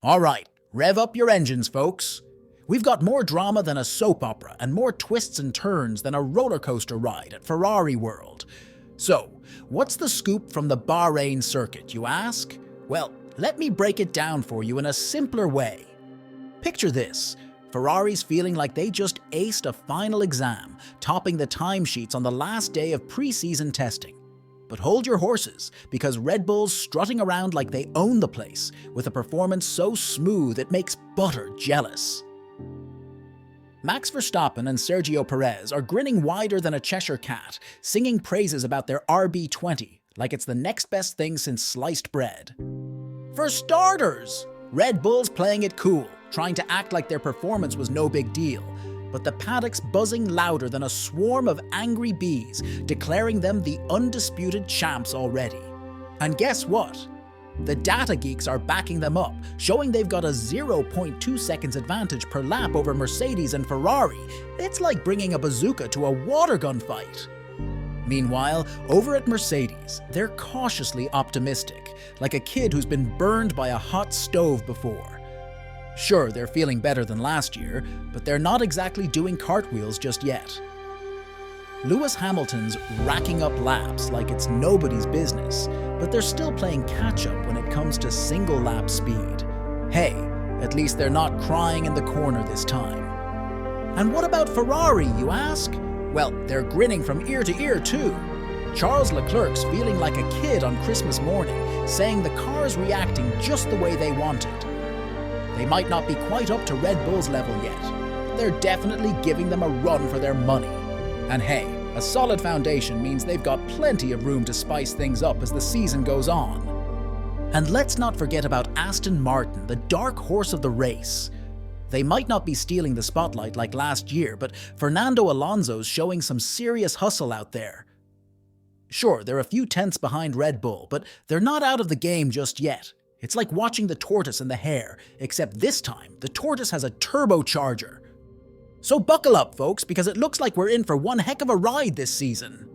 Alright, rev up your engines, folks. We've got more drama than a soap opera and more twists and turns than a roller coaster ride at Ferrari World. So, what's the scoop from the Bahrain circuit, you ask? Well, let me break it down for you in a simpler way. Picture this. Ferrari's feeling like they just aced a final exam, topping the timesheets on the last day of pre-season testing. But hold your horses, because Red Bull's strutting around like they own the place, with a performance so smooth it makes butter jealous. Max Verstappen and Sergio Perez are grinning wider than a Cheshire cat, singing praises about their RB20 like it's the next best thing since sliced bread. For starters, Red Bull's playing it cool, trying to act like their performance was no big deal, but the paddock's buzzing louder than a swarm of angry bees, declaring them the undisputed champs already. And guess what? The data geeks are backing them up, showing they've got a 0.2 seconds advantage per lap over Mercedes and Ferrari. It's like bringing a bazooka to a water gun fight. Meanwhile, over at Mercedes, they're cautiously optimistic, like a kid who's been burned by a hot stove before. Sure, they're feeling better than last year, but they're not exactly doing cartwheels just yet. Lewis Hamilton's racking up laps like it's nobody's business, but they're still playing catch-up when it comes to single-lap speed. Hey, at least they're not crying in the corner this time. And what about Ferrari, you ask? Well, they're grinning from ear to ear too. Charles Leclerc's feeling like a kid on Christmas morning, saying the car's reacting just the way they wanted. They might not be quite up to Red Bull's level yet, but they're definitely giving them a run for their money. And hey, a solid foundation means they've got plenty of room to spice things up as the season goes on. And let's not forget about Aston Martin, the dark horse of the race. They might not be stealing the spotlight like last year, but Fernando Alonso's showing some serious hustle out there. Sure, they're a few tenths behind Red Bull, but they're not out of the game just yet. It's like watching the tortoise and the hare, except this time, the tortoise has a turbocharger. So buckle up, folks, because it looks like we're in for one heck of a ride this season.